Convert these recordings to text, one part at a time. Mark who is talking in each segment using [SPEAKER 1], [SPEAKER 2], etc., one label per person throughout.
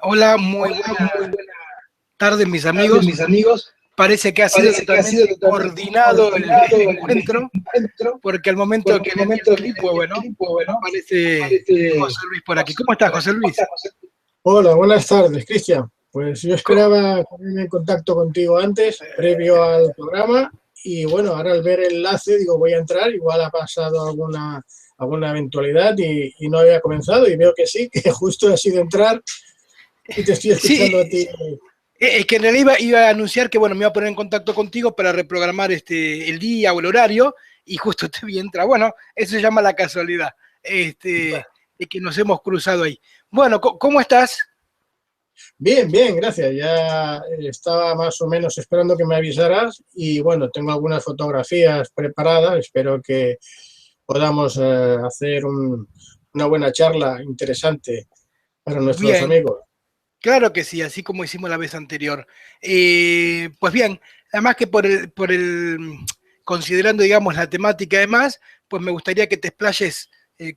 [SPEAKER 1] Hola, muy
[SPEAKER 2] Hola,
[SPEAKER 1] buenas
[SPEAKER 2] muy buenas
[SPEAKER 1] tardes, mis
[SPEAKER 2] tardes,
[SPEAKER 1] amigos.
[SPEAKER 2] mis amigos.
[SPEAKER 1] Parece que ha sido
[SPEAKER 2] Parece que ha sido
[SPEAKER 1] totalmente
[SPEAKER 2] totalmente
[SPEAKER 1] coordinado el
[SPEAKER 2] coordinado el
[SPEAKER 1] encuentro,
[SPEAKER 2] encuentro,
[SPEAKER 1] porque al momento
[SPEAKER 2] porque
[SPEAKER 1] que
[SPEAKER 2] el
[SPEAKER 1] le di
[SPEAKER 2] momento
[SPEAKER 1] el
[SPEAKER 2] que
[SPEAKER 1] clic,
[SPEAKER 2] le
[SPEAKER 1] pues
[SPEAKER 2] di el
[SPEAKER 1] bueno,
[SPEAKER 2] clip, pues bueno,
[SPEAKER 1] aparece
[SPEAKER 2] aparece
[SPEAKER 1] José Luis por aquí.
[SPEAKER 2] José
[SPEAKER 1] ¿Cómo
[SPEAKER 2] Luis
[SPEAKER 1] estás,
[SPEAKER 2] por
[SPEAKER 1] José
[SPEAKER 2] aquí. ¿Cómo
[SPEAKER 1] Luis?
[SPEAKER 2] estás, José Luis? Hola, buenas tardes, Cristian. Pues yo
[SPEAKER 1] Co-
[SPEAKER 2] esperaba ponerme en contacto contigo antes, previo al programa, y bueno, ahora al ver el enlace, digo, voy a entrar, igual ha pasado alguna eventualidad y no había comenzado, y veo que sí, que justo ha sido entrar y te estoy
[SPEAKER 1] Sí,
[SPEAKER 2] escuchando a ti.
[SPEAKER 1] es que en realidad iba a anunciar que bueno, me iba a poner en contacto contigo para reprogramar el día o el horario, y justo te vi entrar. Bueno, eso se llama la casualidad, de que nos hemos cruzado ahí. Bueno, ¿cómo estás?
[SPEAKER 2] Bien, bien, gracias. Ya estaba más o menos esperando que me avisaras y bueno, tengo algunas fotografías preparadas. Espero que podamos hacer una buena charla interesante para nuestros
[SPEAKER 1] Bien.
[SPEAKER 2] amigos.
[SPEAKER 1] Claro que sí, así como hicimos la vez anterior. Pues bien, además que considerando, digamos, la temática además, pues me gustaría que te explayes eh,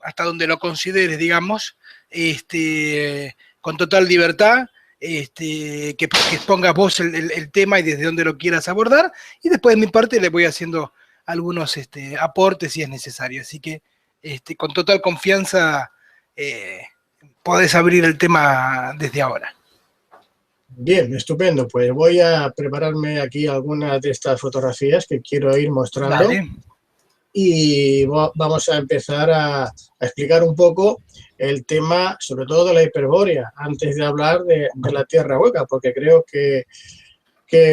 [SPEAKER 1] hasta donde lo consideres, digamos, con total libertad, que expongas vos el tema y desde donde lo quieras abordar, y después de mi parte le voy haciendo algunos aportes si es necesario. Así que con total confianza eh, podés abrir el tema desde ahora.
[SPEAKER 2] Bien, estupendo. Pues voy a prepararme aquí algunas de estas fotografías que quiero ir mostrando
[SPEAKER 1] Dale.
[SPEAKER 2] y vamos a empezar a explicar un poco el tema, sobre todo de la hiperbórea, antes de hablar de la tierra hueca, porque creo que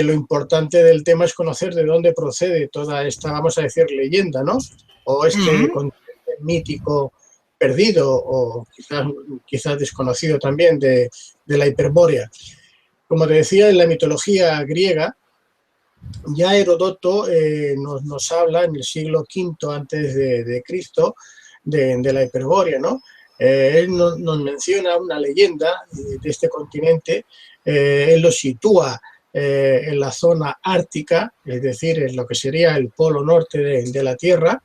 [SPEAKER 2] lo importante del tema es conocer de dónde procede toda esta, vamos a decir, leyenda, ¿no? O
[SPEAKER 1] Uh -huh.
[SPEAKER 2] este continente mítico perdido o quizás desconocido también de la hiperbórea. Como te decía, en la mitología griega, ya Herodoto nos habla en el siglo V antes de Cristo de la hiperbórea, ¿no? Él nos menciona una leyenda de este continente, él lo sitúa en la zona ártica, es decir, en lo que sería el polo norte de la Tierra,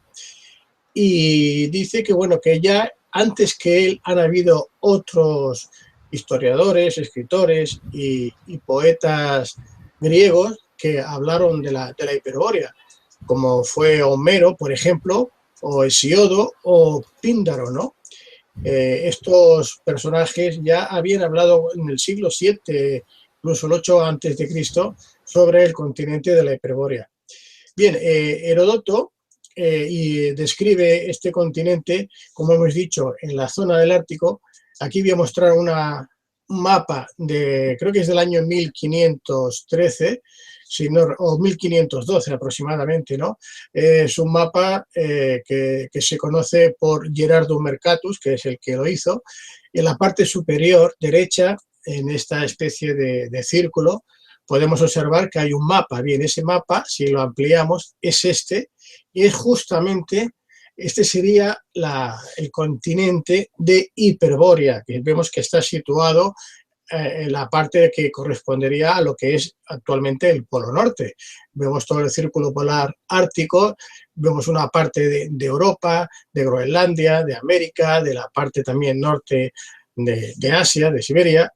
[SPEAKER 2] y dice que, bueno, que ya antes que él han habido otros historiadores, escritores y poetas griegos que hablaron de la hiperbórea, como fue Homero, por ejemplo, o Hesiodo o Píndaro, ¿no? Estos personajes ya habían hablado en el siglo VII, incluso el 8 antes de Cristo, sobre el continente de la hiperbórea. Bien, Herodoto y describe este continente, como hemos dicho, en la zona del Ártico. Aquí voy a mostrar un mapa creo que es del año 1513, si no, o 1512 aproximadamente, ¿no? Es un mapa que se conoce por Gerardo Mercatus, que es el que lo hizo. En la parte superior derecha, en esta especie de círculo, podemos observar que hay un mapa. Bien, ese mapa, si lo ampliamos, es este, y es justamente, este sería el continente de Hiperbórea, que vemos que está situado en la parte que correspondería a lo que es actualmente el Polo Norte. Vemos todo el círculo polar ártico, vemos una parte de Europa, de Groenlandia, de América, de la parte también norte de Asia, de Siberia.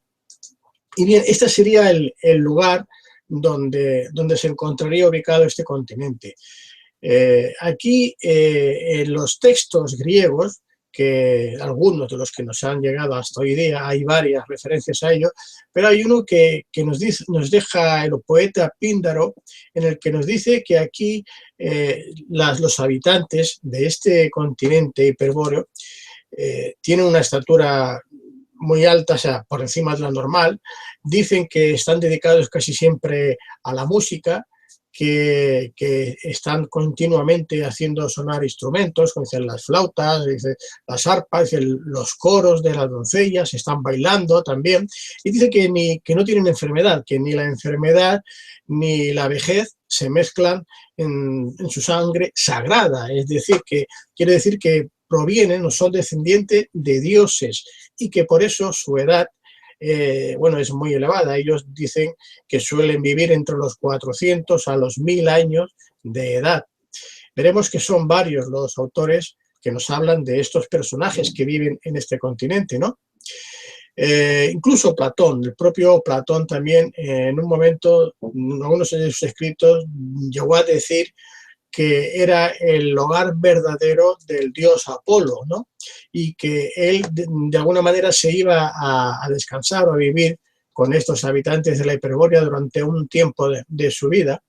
[SPEAKER 2] Y bien, este sería el lugar donde se encontraría ubicado este continente. Aquí, en los textos griegos, que algunos de los que nos han llegado hasta hoy día, hay varias referencias a ello, pero hay uno que nos deja el poeta Píndaro, en el que nos dice que aquí los habitantes de este continente hiperbóreo tienen una estatura muy alta, o sea, por encima de la normal. Dicen que están dedicados casi siempre a la música, que están continuamente haciendo sonar instrumentos, como dicen las flautas, dicen las arpas, dicen los coros de las doncellas, están bailando también, y dice que no tienen enfermedad, que ni la enfermedad ni la vejez se mezclan en su sangre sagrada, es decir, que quiere decir que provienen o son descendientes de dioses y que por eso su edad bueno, es muy elevada. Ellos dicen que suelen vivir entre los 400 a los 1000 años de edad. Veremos que son varios los autores que nos hablan de estos personajes que viven en este continente, ¿no? Incluso Platón, el propio Platón también en un momento, en algunos de sus escritos, llegó a decir que era el hogar verdadero del dios Apolo, ¿no? Y que él de alguna manera se iba a descansar o a vivir con estos habitantes de la Hiperbórea durante un tiempo de su vida.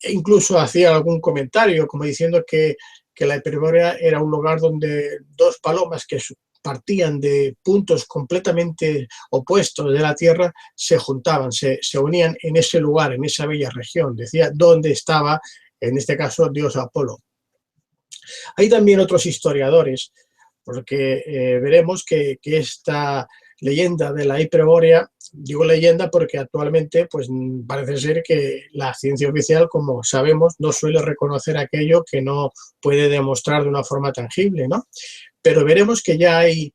[SPEAKER 2] E incluso hacía algún comentario como diciendo que la Hiperbórea era un lugar donde dos palomas que partían de puntos completamente opuestos de la Tierra se juntaban, se unían en ese lugar, en esa bella región. Decía dónde estaba, en este caso, dios Apolo. Hay también otros historiadores, porque veremos que esta leyenda de la Hiperbórea, digo leyenda porque actualmente pues, parece ser que la ciencia oficial, como sabemos, no suele reconocer aquello que no puede demostrar de una forma tangible, ¿no? Pero veremos que ya hay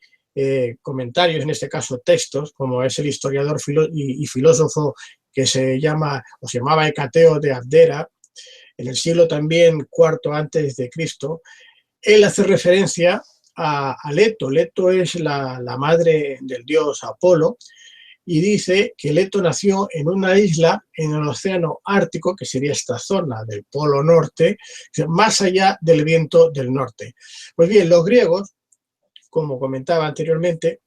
[SPEAKER 2] comentarios, en este caso textos, como es el historiador y filósofo que se llamaba Hecateo de Abdera, en el siglo también IV antes de Cristo. Él hace referencia a Leto. Leto es la madre del dios Apolo, y dice que Leto nació en una isla en el océano Ártico, que sería esta zona del Polo Norte, más allá del viento del norte. Pues bien, los griegos, como comentaba anteriormente,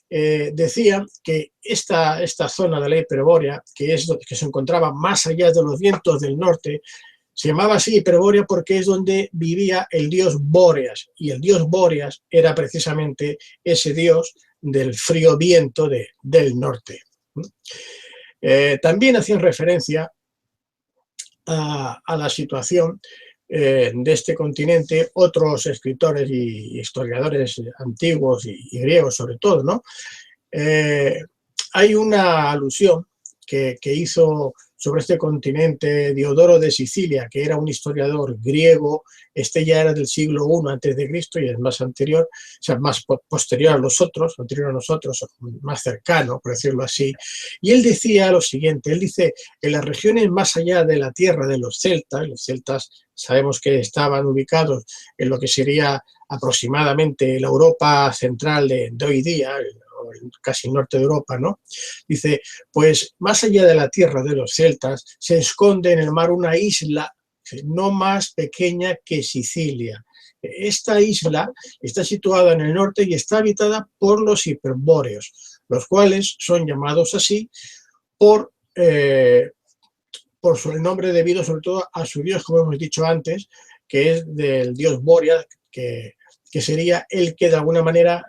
[SPEAKER 2] decían que esta zona de la Hiperbórea, que se encontraba más allá de los vientos del norte, se llamaba así Hiperbórea porque es donde vivía el dios Bóreas, y el dios Bóreas era precisamente ese dios del frío viento del norte. También hacían referencia a la situación de este continente otros escritores y historiadores antiguos y griegos sobre todo, ¿no? Hay una alusión que hizo sobre este continente Diodoro de Sicilia, que era un historiador griego. Este ya era del siglo I antes de Cristo y es más anterior, o sea, más posterior a los otros, anterior a nosotros, más cercano, por decirlo así. Y él decía lo siguiente, él dice, en las regiones más allá de la tierra de los celtas sabemos que estaban ubicados en lo que sería aproximadamente la Europa central de hoy día, casi el norte de Europa, ¿no? Dice, pues más allá de la tierra de los celtas se esconde en el mar una isla no más pequeña que Sicilia. Esta isla está situada en el norte y está habitada por los hiperbóreos, los cuales son llamados así por el nombre debido sobre todo a su dios, como hemos dicho antes, que es del dios Bóreas, que sería el que de alguna manera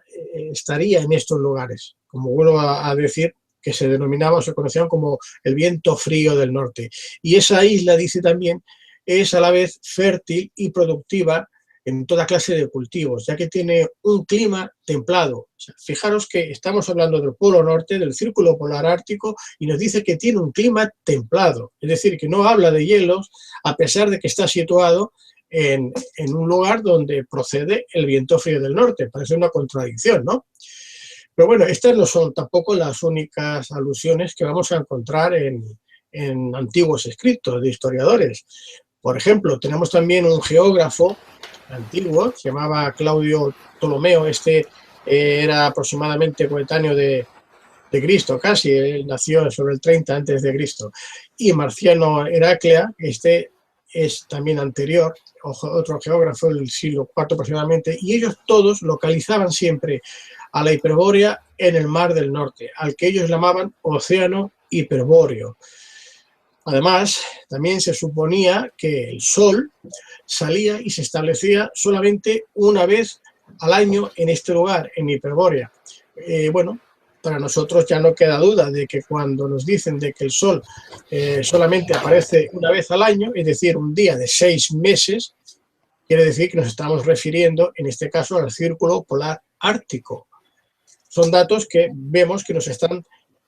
[SPEAKER 2] estaría en estos lugares, como vuelvo a decir, que se denominaba o se conocían como el viento frío del norte. Y esa isla, dice también, es a la vez fértil y productiva en toda clase de cultivos, ya que tiene un clima templado. O sea, fijaros que estamos hablando del Polo Norte, del Círculo Polar Ártico, y nos dice que tiene un clima templado, es decir, que no habla de hielos, a pesar de que está situado en un lugar donde procede el viento frío del norte. Parece una contradicción, ¿no? Pero bueno, estas no son tampoco las únicas alusiones que vamos a encontrar en antiguos escritos de historiadores. Por ejemplo, tenemos también un geógrafo antiguo, se llamaba Claudio Ptolomeo. Este era aproximadamente coetáneo de Cristo, casi, él nació sobre el 30 antes de Cristo. Y Marciano Heraclea, este es también anterior, otro geógrafo del siglo IV aproximadamente, y ellos todos localizaban siempre a la Hiperbórea en el Mar del Norte, al que ellos llamaban Océano Hiperbóreo. Además, también se suponía que el Sol salía y se establecía solamente una vez al año en este lugar, en Hiperbórea. Bueno, para nosotros ya no queda duda de que cuando nos dicen de que el Sol solamente aparece una vez al año, es decir, un día de 6 meses, quiere decir que nos estamos refiriendo, en este caso, al Círculo Polar Ártico. Son datos que vemos que nos están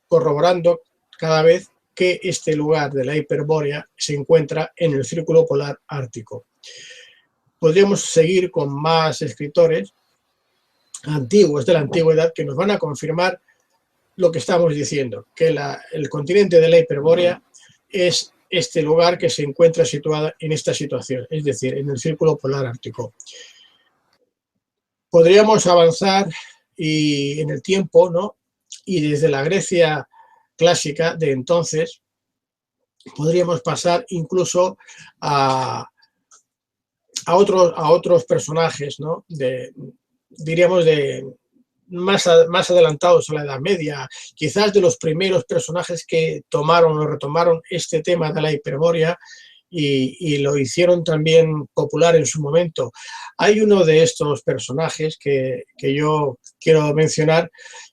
[SPEAKER 2] corroborando cada vez que este lugar de la Hiperbórea se encuentra en el Círculo Polar Ártico. Podríamos seguir con más escritores antiguos de la antigüedad que nos van a confirmar lo que estamos diciendo, que el continente de la Hiperbórea es este lugar que se encuentra situado en esta situación, es decir, en el Círculo Polar Ártico. Podríamos avanzar y en el tiempo, ¿no? y desde la Grecia clásica de entonces podríamos pasar incluso a otros personajes, ¿no? Diríamos más adelantados a la Edad Media, quizás de los primeros personajes que tomaron o retomaron este tema de la hiperbórea y lo hicieron también popular en su momento. Hay uno de estos personajes que yo quiero mencionar,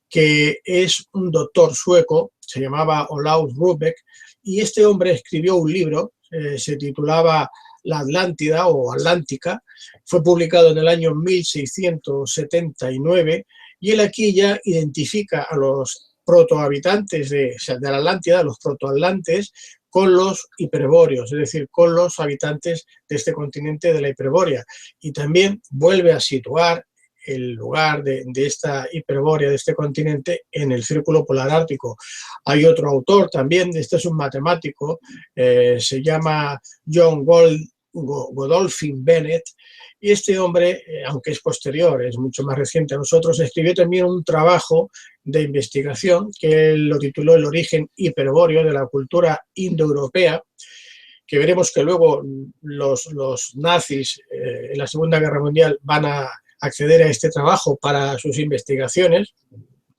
[SPEAKER 2] que es un doctor sueco, se llamaba Olaus Rudbeck, y este hombre escribió un libro, se titulaba La Atlántida o Atlántica, fue publicado en el año 1679, y él aquí ya identifica a los protohabitantes de la Atlántida, los protoatlantes, con los hiperbóreos, es decir, con los habitantes de este continente de la Hiperbórea. Y también vuelve a situar el lugar de esta hiperbórea, de este continente, en el círculo polar ártico. Hay otro autor también, este es un matemático, se llama John Godolphin Bennett, y este hombre, aunque es posterior, es mucho más reciente a nosotros, escribió también un trabajo de investigación que él lo tituló El origen hiperbóreo de la cultura indoeuropea, que veremos que luego los nazis en la Segunda Guerra Mundial van a acceder a este trabajo para sus investigaciones.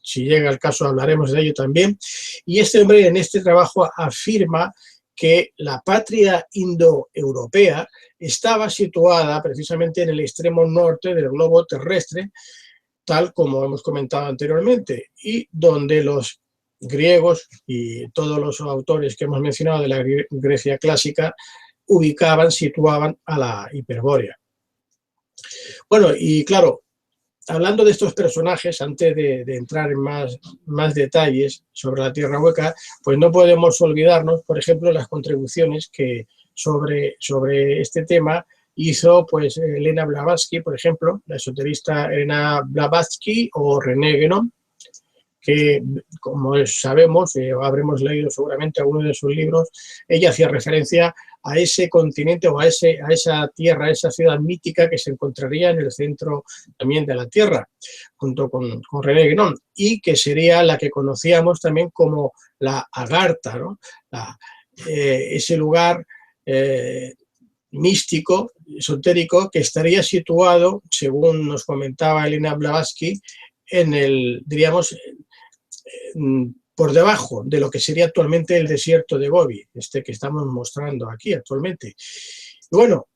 [SPEAKER 2] Si llega el caso hablaremos de ello también. Y este hombre en este trabajo afirma que la patria indoeuropea estaba situada precisamente en el extremo norte del globo terrestre, tal como hemos comentado anteriormente, y donde los griegos y todos los autores que hemos mencionado de la Grecia clásica situaban a la hiperbórea. Bueno, y claro, hablando de estos personajes, antes de entrar en más detalles sobre la Tierra Hueca, pues no podemos olvidarnos, por ejemplo, las contribuciones que sobre este tema hizo pues Elena Blavatsky, por ejemplo, la esoterista Elena Blavatsky o René Guénon, que como sabemos, habremos leído seguramente alguno de sus libros, ella hacía referencia a ese continente o a esa tierra, a esa ciudad mítica que se encontraría en el centro también de la Tierra, junto con René Guénon, y que sería la que conocíamos también como la Agartha, ¿no? Ese lugar místico, esotérico, que estaría situado, según nos comentaba Elena Blavatsky, en el, diríamos, por debajo de lo que sería actualmente el desierto de Gobi, este que estamos mostrando aquí actualmente. Y bueno,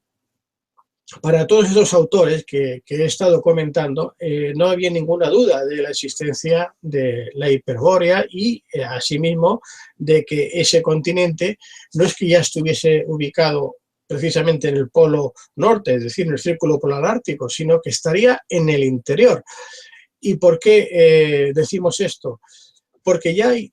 [SPEAKER 2] para todos esos autores que he estado comentando, no había ninguna duda de la existencia de la hiperbórea y asimismo de que ese continente no es que ya estuviese ubicado precisamente en el polo norte, es decir, en el círculo polar ártico, sino que estaría en el interior. ¿Y por qué decimos esto? Porque ya hay,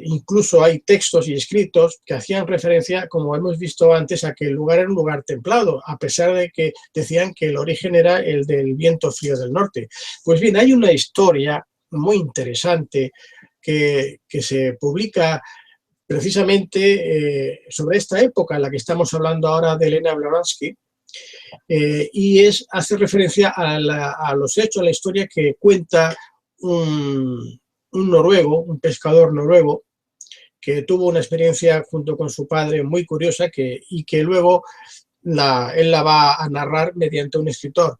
[SPEAKER 2] incluso hay textos y escritos que hacían referencia, como hemos visto antes, a que el lugar era un lugar templado, a pesar de que decían que el origen era el del viento frío del norte. Pues bien, hay una historia muy interesante que se publica precisamente sobre esta época en la que estamos hablando ahora de Elena Blavatsky, y hace referencia a los hechos, a la historia que cuenta un noruego, un pescador noruego, que tuvo una experiencia junto con su padre muy curiosa y que luego él la va a narrar mediante un escritor.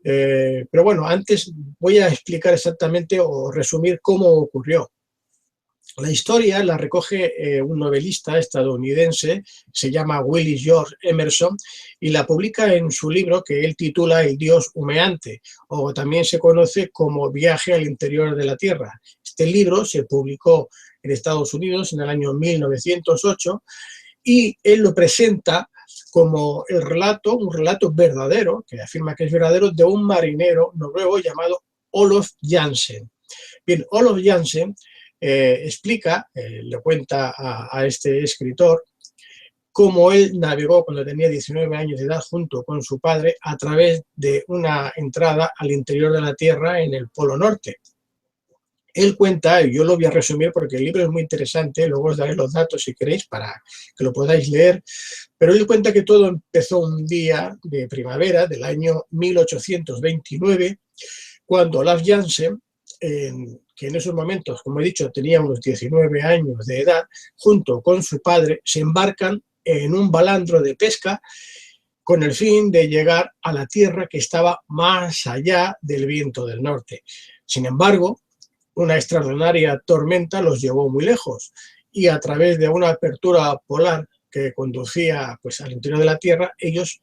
[SPEAKER 2] Pero bueno, antes voy a explicar exactamente o resumir cómo ocurrió. La historia la recoge un novelista estadounidense, se llama Willis George Emerson, y la publica en su libro que él titula El Dios humeante, o también se conoce como Viaje al interior de la Tierra. Este libro se publicó en Estados Unidos en el año 1908 y él lo presenta como un relato verdadero, que afirma que es verdadero, de un marinero noruego llamado Olof Jansen. Bien, Olof Jansen explica, le cuenta a este escritor, cómo él navegó cuando tenía 19 años de edad junto con su padre a través de una entrada al interior de la Tierra en el Polo Norte. Él cuenta, y yo lo voy a resumir porque el libro es muy interesante, luego os daré los datos si queréis para que lo podáis leer, pero él cuenta que todo empezó un día de primavera del año 1829, cuando Olaf Jansen, que en esos momentos, como he dicho, tenía unos 19 años de edad, junto con su padre, se embarcan en un balandro de pesca con el fin de llegar a la tierra que estaba más allá del viento del norte. Sin embargo, una extraordinaria tormenta los llevó muy lejos y a través de una apertura polar que conducía pues, al interior de la Tierra, ellos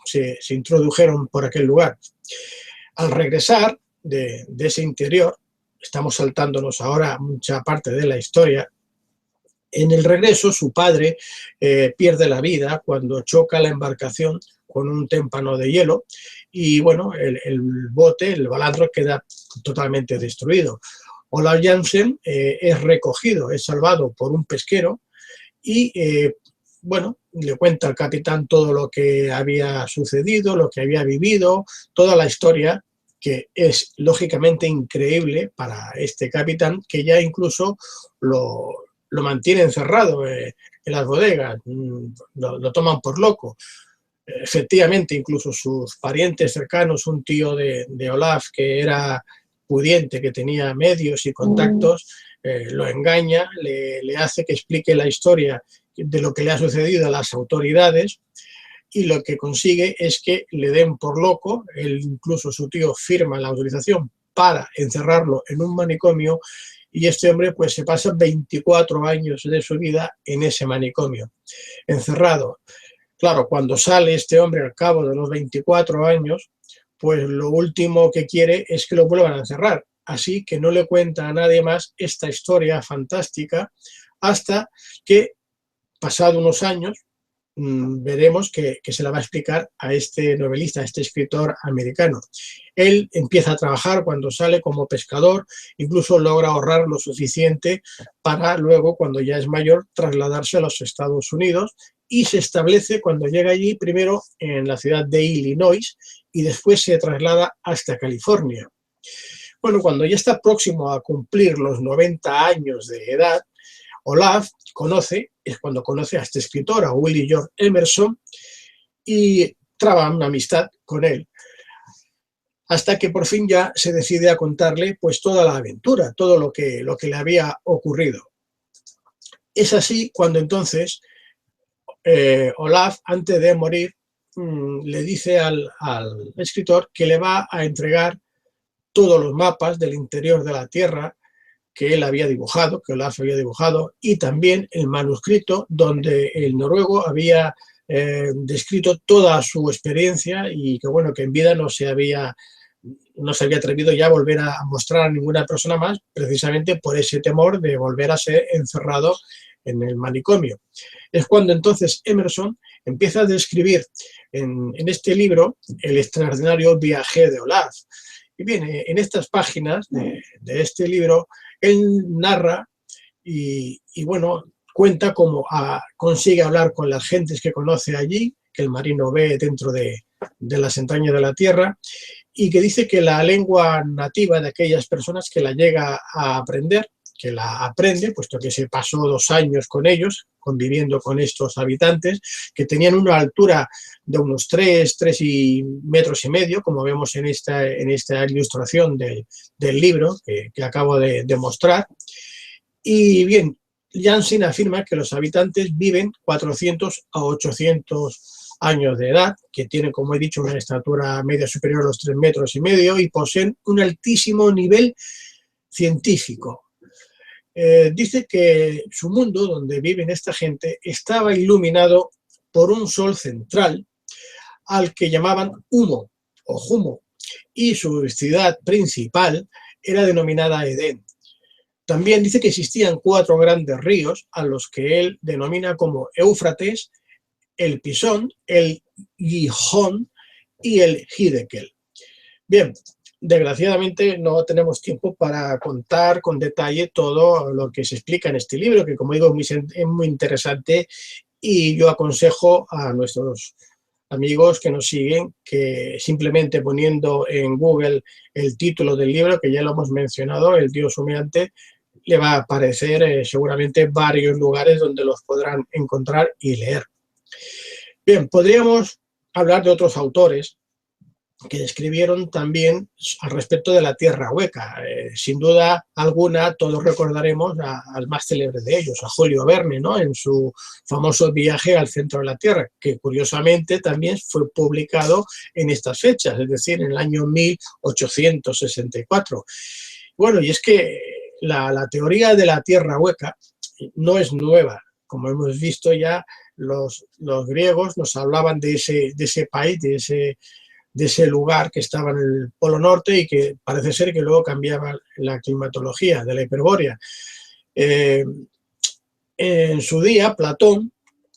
[SPEAKER 2] se introdujeron por aquel lugar. Al regresar de ese interior, estamos saltándonos ahora mucha parte de la historia, en el regreso su padre pierde la vida cuando choca la embarcación con un témpano de hielo y bueno, el bote, el balandro queda totalmente destruido. Olaf Jansen es recogido, es salvado por un pesquero y bueno, le cuenta al capitán todo lo que había sucedido, lo que había vivido, toda la historia, que es lógicamente increíble para este capitán, que ya incluso lo mantiene encerrado en las bodegas, lo toman por loco. Efectivamente, incluso sus parientes cercanos, un tío de Olaf que era pudiente, que tenía medios y contactos, lo engaña, le hace que explique la historia de lo que le ha sucedido a las autoridades y lo que consigue es que le den por loco. Él, incluso su tío, firma la autorización para encerrarlo en un manicomio y este hombre pues se pasa 24 años de su vida en ese manicomio, encerrado. Claro, cuando sale este hombre al cabo de los 24 años, pues lo último que quiere es que lo vuelvan a encerrar. Así que no le cuenta a nadie más esta historia fantástica hasta que, pasado unos años, veremos que se la va a explicar a este novelista, a este escritor americano. Él empieza a trabajar cuando sale como pescador, incluso logra ahorrar lo suficiente para luego, cuando ya es mayor, trasladarse a los Estados Unidos y se establece cuando llega allí primero en la ciudad de Illinois y después se traslada hasta California. Bueno, cuando ya está próximo a cumplir los 90 años de edad, Olaf es cuando conoce a este escritor, a William George Emerson, y traba una amistad con él, hasta que por fin ya se decide a contarle pues toda la aventura, todo lo que le había ocurrido. Es así cuando entonces Olaf, antes de morir, le dice al escritor que le va a entregar todos los mapas del interior de la Tierra que él había dibujado, que Olaf había dibujado, y también el manuscrito donde el noruego había descrito toda su experiencia y que bueno, que en vida no se había atrevido ya a volver a mostrar a ninguna persona más, precisamente por ese temor de volver a ser encerrado en el manicomio. Es cuando entonces Emerson empieza a describir en este libro el extraordinario viaje de Olaf. Y bien, en estas páginas de este libro, él narra y bueno, cuenta cómo consigue hablar con las gentes que conoce allí, que el marino ve dentro de las entrañas de la Tierra, y que dice que la lengua nativa de aquellas personas que la llega a aprender, que la aprende, puesto que se pasó 2 años con ellos, conviviendo con estos habitantes, que tenían una altura de unos 3 metros y medio, como vemos en esta ilustración del libro que acabo de mostrar. Y bien, Jansen afirma que los habitantes viven 400 a 800 años de edad, que tienen, como he dicho, una estatura media superior a los 3 metros y medio y poseen un altísimo nivel científico. Dice que su mundo, donde viven esta gente, estaba iluminado por un sol central al que llamaban Humo o Jumo, y su ciudad principal era denominada Edén. También dice que existían 4 grandes ríos a los que él denomina como Éufrates, el Pisón, el Gijón y el Hiddekel. Bien, desgraciadamente no tenemos tiempo para contar con detalle todo lo que se explica en este libro, que como digo es muy interesante, y yo aconsejo a nuestros amigos que nos siguen que simplemente poniendo en Google el título del libro, que ya lo hemos mencionado, El dios humeante, le va a aparecer seguramente varios lugares donde los podrán encontrar y leer. Bien, podríamos hablar de otros autores que describieron también al respecto de la Tierra hueca. Sin duda alguna, todos recordaremos al más célebre de ellos, a Julio Verne, ¿no? En su famoso viaje al centro de la Tierra, que curiosamente también fue publicado en estas fechas, es decir, en el año 1864. Bueno, y es que la teoría de la Tierra hueca no es nueva. Como hemos visto ya, los griegos nos hablaban de ese país, de ese lugar que estaba en el Polo Norte y que parece ser que luego cambiaba la climatología de la Hiperbórea. En su día, Platón,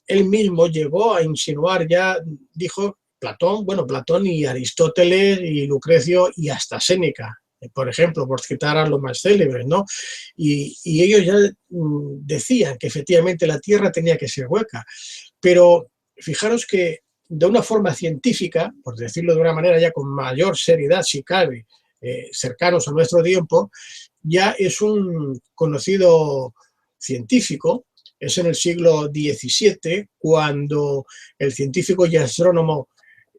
[SPEAKER 2] él mismo llegó a insinuar ya, dijo Platón y Aristóteles y Lucrecio y hasta Séneca, por ejemplo, por citar a los más célebres, ¿no? Y ellos ya decían que efectivamente la Tierra tenía que ser hueca, pero fijaros que de una forma científica, por decirlo de una manera ya con mayor seriedad, si cabe, cercanos a nuestro tiempo, ya es un conocido científico. Es en el siglo XVII cuando el científico y astrónomo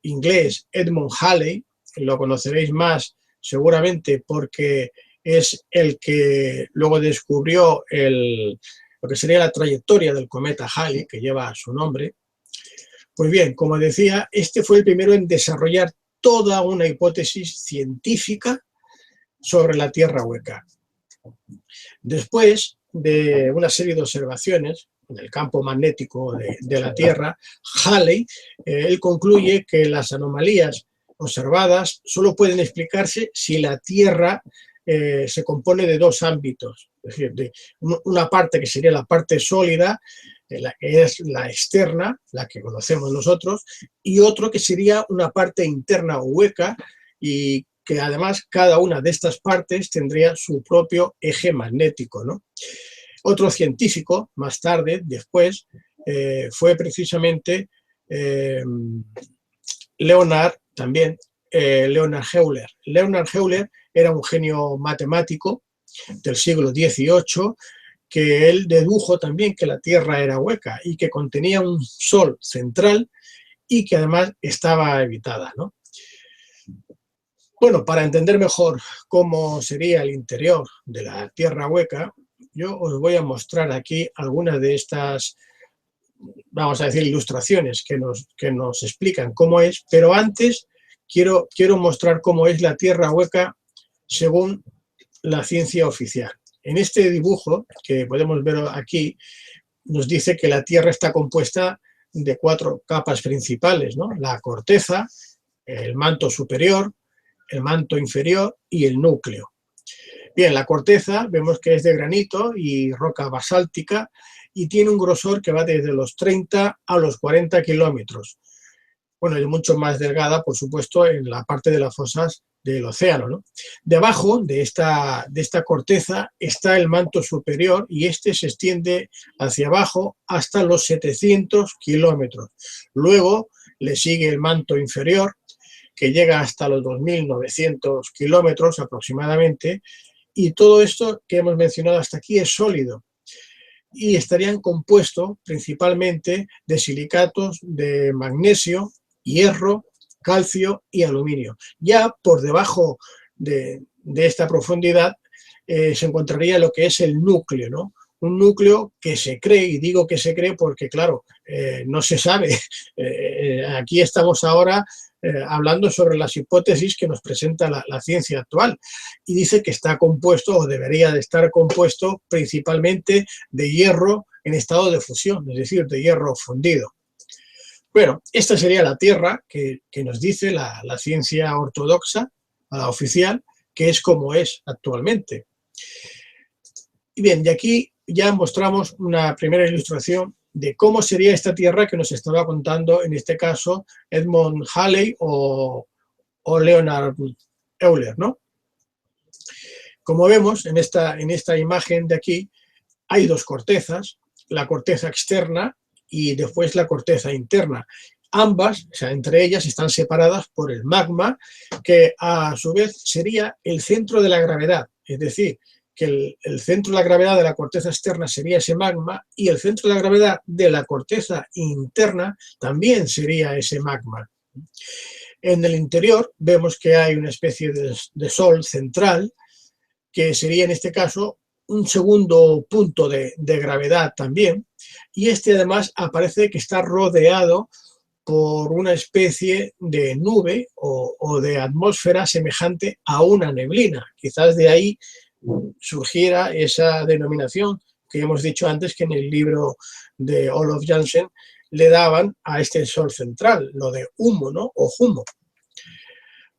[SPEAKER 2] inglés Edmund Halley, lo conoceréis más seguramente porque es el que luego descubrió lo que sería la trayectoria del cometa Halley, que lleva su nombre. Pues bien, como decía, este fue el primero en desarrollar toda una hipótesis científica sobre la Tierra hueca. Después de una serie de observaciones en el campo magnético de la Tierra, Halley, él concluye que las anomalías observadas solo pueden explicarse si la Tierra se compone de dos ámbitos, es decir, de una parte que sería la parte sólida, la que es la externa, la que conocemos nosotros, y otro que sería una parte interna o hueca, y que además cada una de estas partes tendría su propio eje magnético, ¿no? Otro científico, más tarde, después, fue precisamente Leonhard Euler. Leonhard Euler era un genio matemático del siglo XVIII, que él dedujo también que la Tierra era hueca y que contenía un sol central y que además estaba habitada, ¿no? Bueno, para entender mejor cómo sería el interior de la Tierra hueca, yo os voy a mostrar aquí algunas de estas, vamos a decir, ilustraciones que nos explican cómo es, pero antes quiero mostrar cómo es la Tierra hueca según la ciencia oficial. En este dibujo que podemos ver aquí, nos dice que la Tierra está compuesta de 4 capas principales, ¿no? La corteza, el manto superior, el manto inferior y el núcleo. Bien, la corteza vemos que es de granito y roca basáltica y tiene un grosor que va desde los 30 a los 40 kilómetros. Bueno, es mucho más delgada, por supuesto, en la parte de las fosas del océano, ¿no? Debajo de esta corteza está el manto superior y este se extiende hacia abajo hasta los 700 kilómetros. Luego le sigue el manto inferior, que llega hasta los 2.900 kilómetros aproximadamente, y todo esto que hemos mencionado hasta aquí es sólido y estarían compuestos principalmente de silicatos de magnesio, hierro, calcio y aluminio. Ya por debajo de esta profundidad se encontraría lo que es el núcleo, ¿no? Un núcleo que se cree, y digo que se cree porque, claro, no se sabe. Aquí estamos ahora hablando sobre las hipótesis que nos presenta la ciencia actual, y dice que está compuesto, o debería de estar compuesto, principalmente de hierro en estado de fusión, es decir, de hierro fundido. Bueno, esta sería la Tierra que nos dice la ciencia ortodoxa, la oficial, que es como es actualmente. Y bien, de aquí ya mostramos una primera ilustración de cómo sería esta Tierra que nos estaba contando, en este caso, Edmund Halley o Leonhard Euler, ¿no? Como vemos en esta imagen de aquí, hay dos cortezas, la corteza externa y después la corteza interna. Ambas, o sea, entre ellas, están separadas por el magma, que a su vez sería el centro de la gravedad, es decir, que el centro de la gravedad de la corteza externa sería ese magma y el centro de la gravedad de la corteza interna también sería ese magma. En el interior vemos que hay una especie de sol central, que sería en este caso un segundo punto de gravedad también, y este además aparece que está rodeado por una especie de nube o de atmósfera semejante a una neblina. Quizás de ahí surgiera esa denominación que hemos dicho antes, que en el libro de Olof Jansen le daban a este sol central, lo de humo, ¿no? O humo.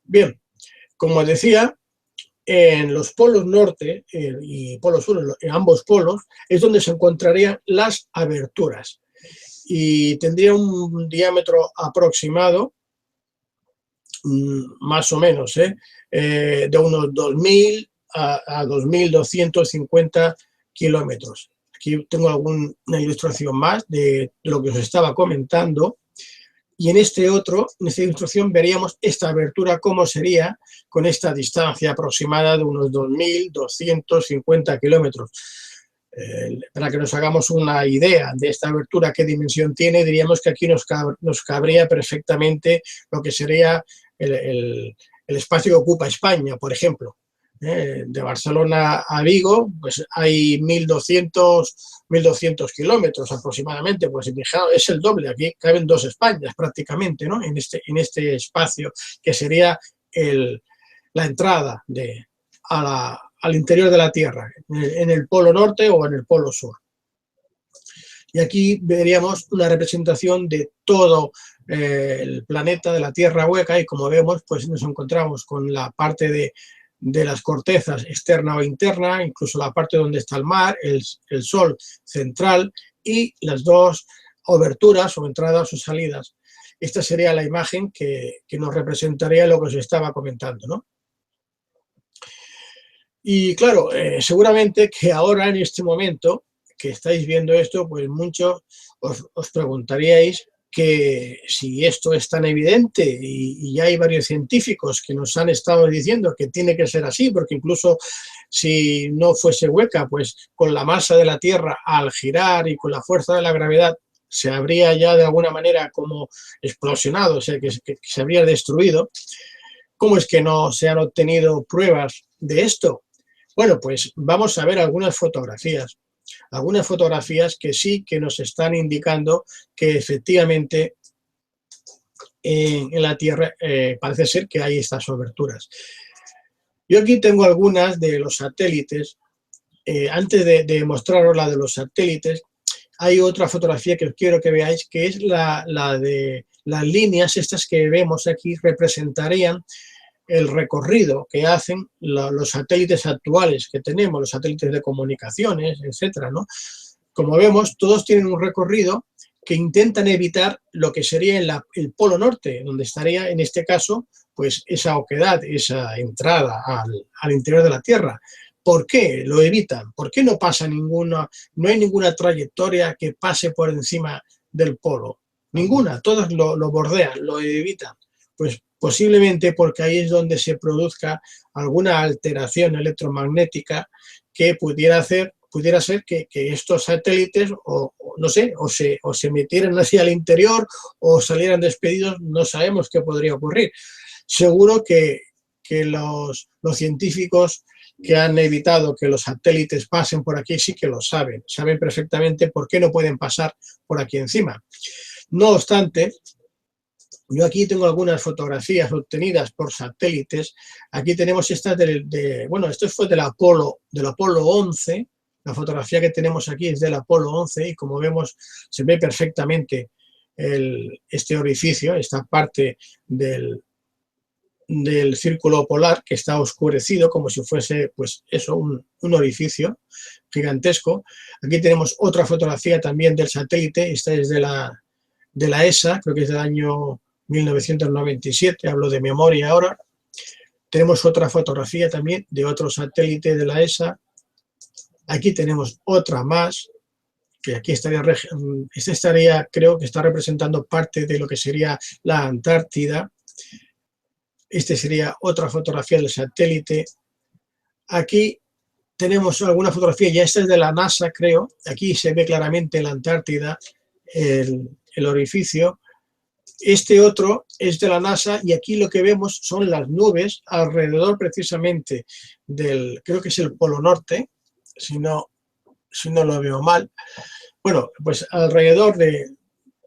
[SPEAKER 2] Bien, como decía, en los polos norte y polo sur, en ambos polos, es donde se encontrarían las aberturas. Y tendría un diámetro aproximado, más o menos, de unos 2.000 a 2.250 kilómetros. Aquí tengo alguna ilustración más de lo que os estaba comentando. Y en esta ilustración veríamos esta abertura cómo sería con esta distancia aproximada de unos 2.250 kilómetros. Para que nos hagamos una idea de esta abertura, qué dimensión tiene, diríamos que aquí nos cabría perfectamente lo que sería el espacio que ocupa España, por ejemplo. De Barcelona a Vigo, pues hay 1.200 kilómetros aproximadamente, pues fijaos, es el doble, aquí caben dos Españas prácticamente, ¿no? En este espacio, que sería la entrada al interior de la Tierra, en el polo norte o en el polo sur. Y aquí veríamos una representación de todo el planeta, de la Tierra hueca, y como vemos, pues nos encontramos con la parte de las cortezas externa o interna, incluso la parte donde está el mar, el sol central y las dos aberturas o entradas o salidas. Esta sería la imagen que nos representaría lo que os estaba comentando, ¿no? Y claro, seguramente que ahora en este momento que estáis viendo esto, pues muchos os preguntaríais que si esto es tan evidente y ya hay varios científicos que nos han estado diciendo que tiene que ser así, porque incluso si no fuese hueca, pues con la masa de la Tierra al girar y con la fuerza de la gravedad se habría ya de alguna manera como explosionado, o sea, que se habría destruido. ¿Cómo es que no se han obtenido pruebas de esto? Bueno, pues vamos a ver algunas fotografías que sí que nos están indicando que efectivamente en la Tierra parece ser que hay estas aberturas. Yo aquí tengo algunas de los satélites. Antes de mostraros la de los satélites, hay otra fotografía que quiero que veáis, que es la de las líneas estas que vemos aquí, representarían el recorrido que hacen los satélites actuales que tenemos, los satélites de comunicaciones, etcétera, ¿no? Como vemos, todos tienen un recorrido que intentan evitar lo que sería el polo norte, donde estaría, en este caso, pues esa oquedad, esa entrada al interior de la Tierra. ¿Por qué lo evitan? ¿Por qué no hay ninguna trayectoria que pase por encima del polo? Ninguna, todos lo bordean, lo evitan. Pues posiblemente porque ahí es donde se produzca alguna alteración electromagnética que pudiera ser que estos satélites, no sé, o se metieran hacia el interior o salieran despedidos, no sabemos qué podría ocurrir. Seguro que los científicos que han evitado que los satélites pasen por aquí sí que lo saben perfectamente por qué no pueden pasar por aquí encima. No obstante, yo aquí tengo algunas fotografías obtenidas por satélites. Aquí tenemos estas bueno, esto fue del Apolo 11. La fotografía que tenemos aquí es del Apolo 11 y como vemos se ve perfectamente este orificio, esta parte del círculo polar que está oscurecido como si fuese, pues eso, un orificio gigantesco. Aquí tenemos otra fotografía también del satélite, esta es de la ESA, creo que es del año 1997, hablo de memoria ahora. Tenemos otra fotografía también de otro satélite de la ESA. Aquí tenemos otra más, que aquí estaría, creo que está representando parte de lo que sería la Antártida. Este sería otra fotografía del satélite. Aquí tenemos alguna fotografía, ya esta es de la NASA, creo. Aquí se ve claramente la Antártida, el orificio. Este otro es de la NASA y aquí lo que vemos son las nubes alrededor precisamente del, creo que es el Polo Norte, si no lo veo mal. Bueno, pues alrededor de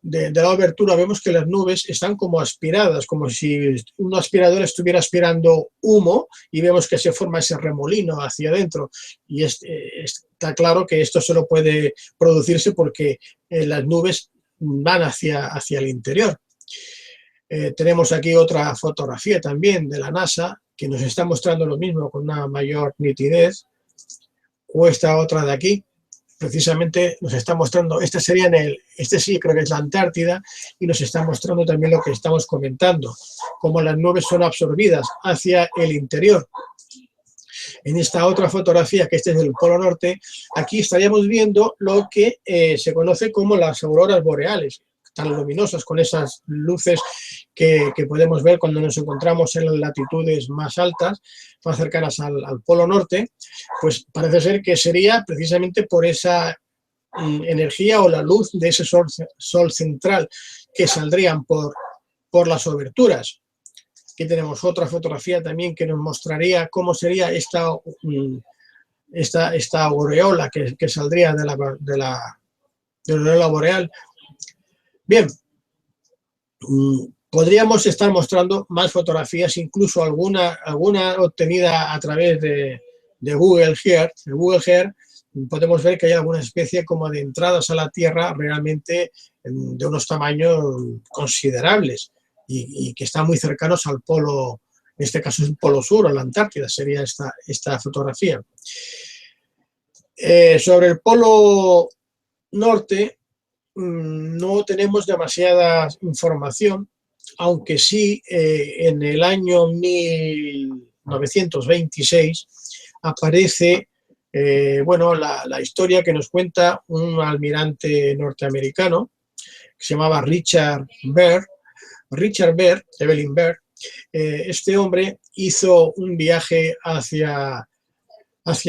[SPEAKER 2] la abertura vemos que las nubes están como aspiradas, como si un aspirador estuviera aspirando humo y vemos que se forma ese remolino hacia adentro. Y está claro que esto solo puede producirse porque las nubes van hacia el interior. Tenemos aquí otra fotografía también de la NASA que nos está mostrando lo mismo con una mayor nitidez, o esta otra de aquí, precisamente nos está mostrando, este sí creo que es la Antártida, y nos está mostrando también lo que estamos comentando, cómo las nubes son absorbidas hacia el interior. En esta otra fotografía, que este es del Polo Norte, aquí estaríamos viendo lo que se conoce como las auroras boreales, tan luminosas, con esas luces que podemos ver cuando nos encontramos en las latitudes más altas, más cercanas al Polo Norte. Pues parece ser que sería precisamente por esa energía o la luz de ese sol central que saldrían por las aberturas. Aquí tenemos otra fotografía también que nos mostraría cómo sería esta aureola que saldría de la aureola boreal. Bien, podríamos estar mostrando más fotografías, incluso alguna obtenida a través de Google Earth. En Google Earth podemos ver que hay alguna especie como de entradas a la Tierra realmente de unos tamaños considerables y que están muy cercanos al polo, en este caso es el polo sur, o la Antártida, sería esta fotografía. Sobre el polo norte, no tenemos demasiada información, aunque sí en el año 1926 aparece bueno, la historia que nos cuenta un almirante norteamericano que se llamaba Richard Byrd, Evelyn Byrd. Este hombre hizo un viaje hacia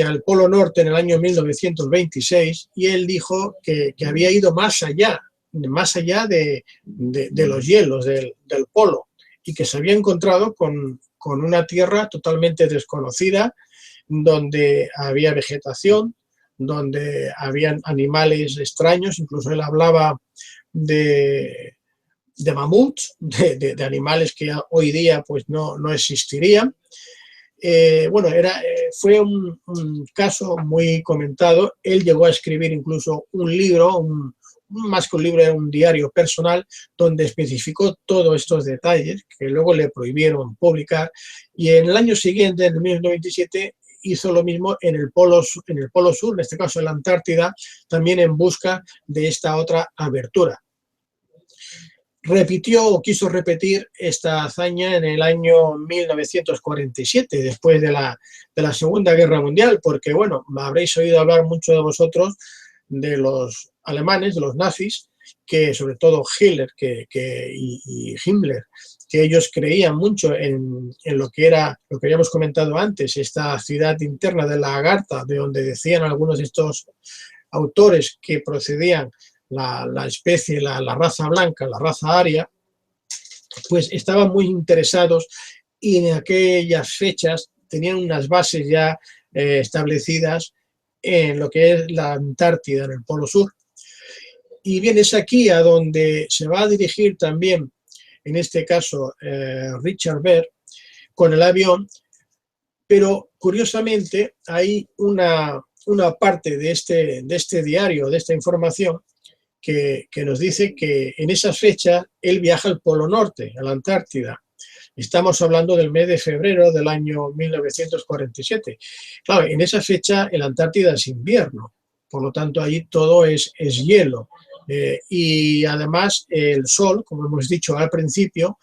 [SPEAKER 2] el Polo Norte en el año 1926 y él dijo que había ido más allá de los hielos del polo y que se había encontrado con una tierra totalmente desconocida, donde había vegetación, donde habían animales extraños, incluso él hablaba de mamuts, de animales que hoy día pues no existirían. Bueno, fue un caso muy comentado. Él llegó a escribir incluso un libro, más que un libro, era un diario personal, donde especificó todos estos detalles, que luego le prohibieron publicar. Y en el año siguiente, en el 1927, hizo lo mismo en el polo sur, en este caso en la Antártida, también en busca de esta otra abertura. Repitió o quiso repetir esta hazaña en el año 1947, después de la Segunda Guerra Mundial, porque, bueno, habréis oído hablar mucho de vosotros de los alemanes, de los nazis, que sobre todo Hitler y Himmler, que ellos creían mucho en lo que habíamos comentado antes, esta ciudad interna de la Agartha, de donde decían algunos de estos autores que procedían la especie, la raza blanca, la raza aria, pues estaban muy interesados y en aquellas fechas tenían unas bases ya establecidas en lo que es la Antártida, en el Polo Sur. Y bien, es aquí a donde se va a dirigir también, en este caso, Richard Byrd, con el avión, pero curiosamente hay una parte de este diario, de esta información, que nos dice que en esa fecha él viaja al Polo Norte, a la Antártida. Estamos hablando del mes de febrero del año 1947. Claro, en esa fecha en la Antártida es invierno, por lo tanto allí todo es hielo. Y además el sol, como hemos dicho al principio,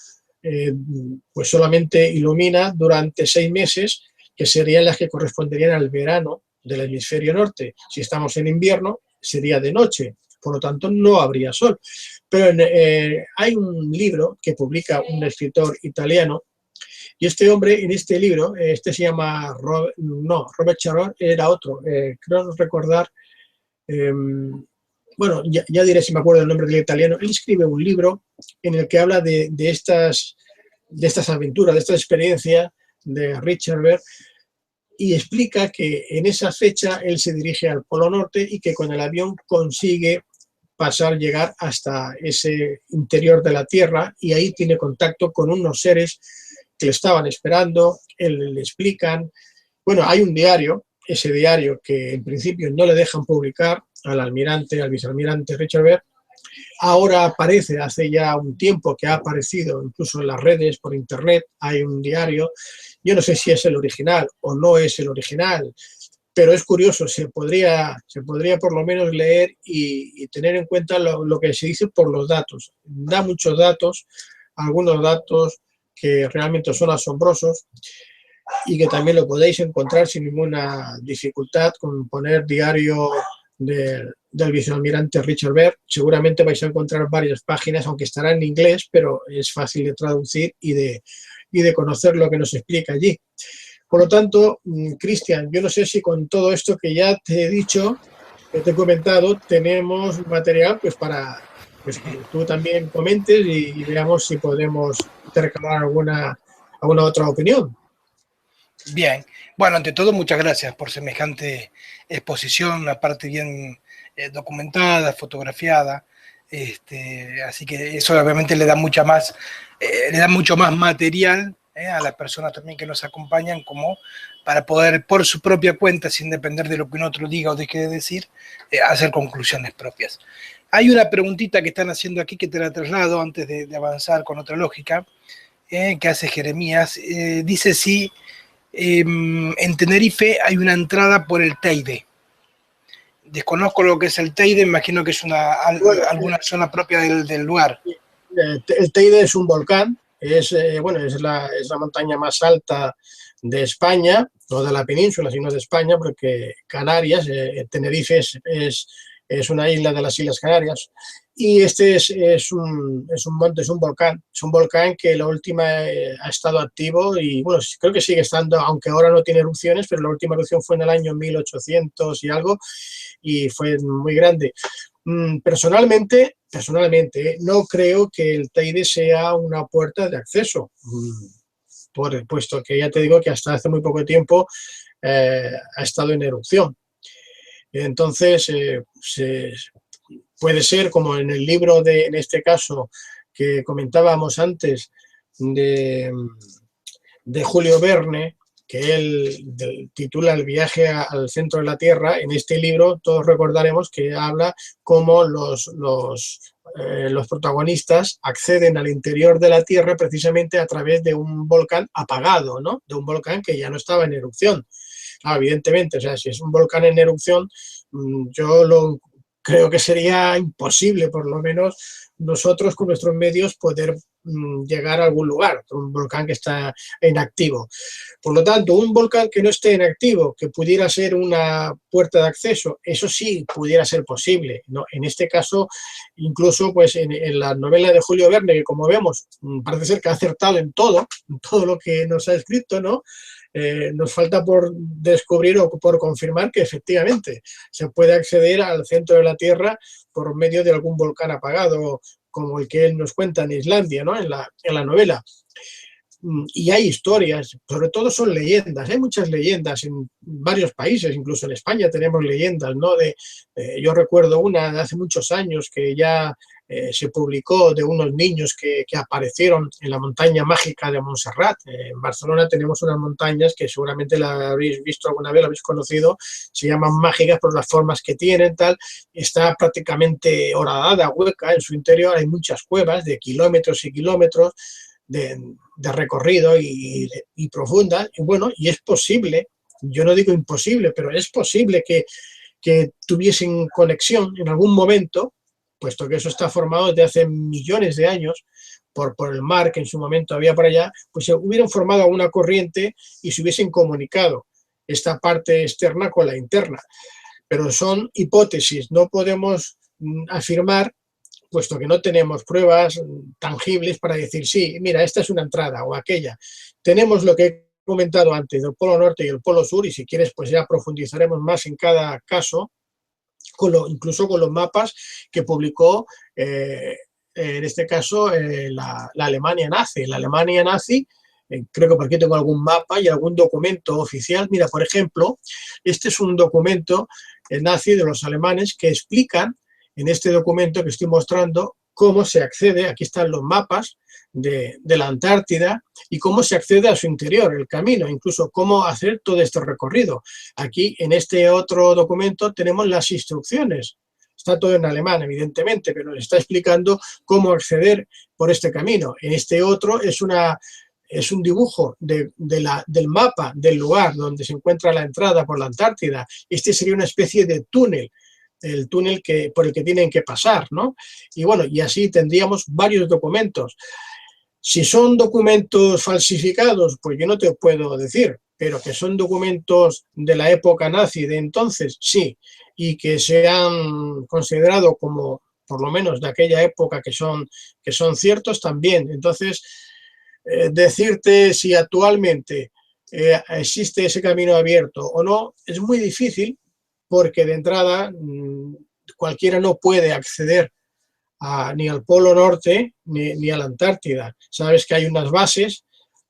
[SPEAKER 2] pues solamente ilumina durante 6 meses, que serían las que corresponderían al verano del hemisferio norte. Si estamos en invierno, sería de noche. Por lo tanto, no habría sol. Pero hay un libro que publica un escritor italiano, y este hombre, en este libro, se llama Robert Charron, era otro, creo recordar, bueno, ya diré si me acuerdo el nombre del italiano, él escribe un libro en el que habla de estas aventuras, de esta experiencia de Richard Berg, y explica que en esa fecha él se dirige al Polo Norte y que con el avión consigue llegar hasta ese interior de la Tierra, y ahí tiene contacto con unos seres que le estaban esperando, él le explican. Bueno, hay un diario, ese diario que en principio no le dejan publicar al vicealmirante Richard Berg. Ahora aparece, hace ya un tiempo que ha aparecido incluso en las redes, por internet, hay un diario. Yo no sé si es el original o no es el original, pero es curioso, se podría por lo menos leer y tener en cuenta lo que se dice por los datos. Da muchos datos, algunos datos que realmente son asombrosos y que también lo podéis encontrar sin ninguna dificultad con poner diario del vicealmirante Richard Berg. Seguramente vais a encontrar varias páginas, aunque estará en inglés, pero es fácil de traducir y de conocer lo que nos explica allí. Por lo tanto, Cristian, yo no sé si con todo esto que ya te he dicho, que te he comentado, tenemos material pues para pues, que tú también comentes y veamos si podemos intercalar alguna otra opinión.
[SPEAKER 1] Bien, bueno, ante todo, muchas gracias por semejante exposición, aparte bien documentada, fotografiada. Así que eso obviamente le da mucho más material a las personas también que nos acompañan, como para poder, por su propia cuenta, sin depender de lo que un otro diga o deje de decir, hacer conclusiones propias. Hay una preguntita que están haciendo aquí que te la traslado antes de avanzar con otra lógica, que hace Jeremías. Dice si en Tenerife hay una entrada por el Teide. Desconozco lo que es el Teide, imagino que es alguna zona propia del lugar.
[SPEAKER 2] El Teide es un volcán, es la montaña más alta de España, no de la península, sino de España, porque Canarias, Tenerife es una isla de las Islas Canarias, y este es un monte, es un volcán que la última ha estado activo y bueno, creo que sigue estando, aunque ahora no tiene erupciones, pero la última erupción fue en el año 1800 y algo, y fue muy grande. Personalmente, no creo que el Teide sea una puerta de acceso, puesto que ya te digo que hasta hace muy poco tiempo ha estado en erupción. Entonces, puede ser, como en el libro en este caso, que comentábamos antes, de Julio Verne, que él titula El viaje al centro de la Tierra. En este libro todos recordaremos que habla cómo los protagonistas acceden al interior de la Tierra precisamente a través de un volcán apagado, ¿no? De un volcán que ya no estaba en erupción. Claro, evidentemente, o sea, si es un volcán en erupción, yo creo que sería imposible, por lo menos nosotros con nuestros medios, poder llegar a algún lugar, un volcán que está inactivo. Por lo tanto, un volcán que no esté inactivo, que pudiera ser una puerta de acceso, eso sí pudiera ser posible, ¿no? En este caso, incluso pues en la novela de Julio Verne, que como vemos, parece ser que ha acertado en todo lo que nos ha escrito, ¿no? Nos falta por descubrir o por confirmar que efectivamente se puede acceder al centro de la Tierra por medio de algún volcán apagado, como el que él nos cuenta en Islandia, ¿no? En la novela. Y hay historias, sobre todo son leyendas, hay muchas leyendas en varios países, incluso en España tenemos leyendas, ¿no? Yo recuerdo una de hace muchos años que ya se publicó, de unos niños que aparecieron en la montaña mágica de Montserrat. En Barcelona tenemos unas montañas que seguramente la habréis visto alguna vez, la habéis conocido, se llaman mágicas por las formas que tienen, tal. Está prácticamente horadada, hueca, en su interior hay muchas cuevas de kilómetros y kilómetros de recorrido y profunda, y bueno, y es posible, yo no digo imposible, pero es posible que tuviesen conexión en algún momento, puesto que eso está formado desde hace millones de años, por el mar que en su momento había por allá, pues se hubieran formado alguna corriente y se hubiesen comunicado esta parte externa con la interna. Pero son hipótesis, no podemos afirmar, puesto que no tenemos pruebas tangibles para decir, sí, mira, esta es una entrada o aquella. Tenemos lo que he comentado antes, el Polo Norte y el Polo Sur, y si quieres, pues ya profundizaremos más en cada caso. incluso con los mapas que publicó, en este caso, la Alemania nazi. La Alemania nazi, creo que por aquí tengo algún mapa y algún documento oficial. Mira, por ejemplo, este es un documento nazi de los alemanes que explican en este documento que estoy mostrando cómo se accede, aquí están los mapas de la Antártida y cómo se accede a su interior, el camino, incluso cómo hacer todo este recorrido. Aquí en este otro documento tenemos las instrucciones. Está todo en alemán, evidentemente, pero está explicando cómo acceder por este camino. En este otro es un dibujo del mapa del lugar donde se encuentra la entrada por la Antártida. Este sería una especie de túnel, el túnel por el que tienen que pasar, ¿no? Y bueno, y así tendríamos varios documentos. Si son documentos falsificados, pues yo no te puedo decir, pero que son documentos de la época nazi de entonces, sí, y que se han considerado como, por lo menos de aquella época, que son ciertos también. Entonces, decirte si actualmente existe ese camino abierto o no, es muy difícil, porque de entrada cualquiera no puede acceder ni al Polo Norte ni a la Antártida. Sabes que hay unas bases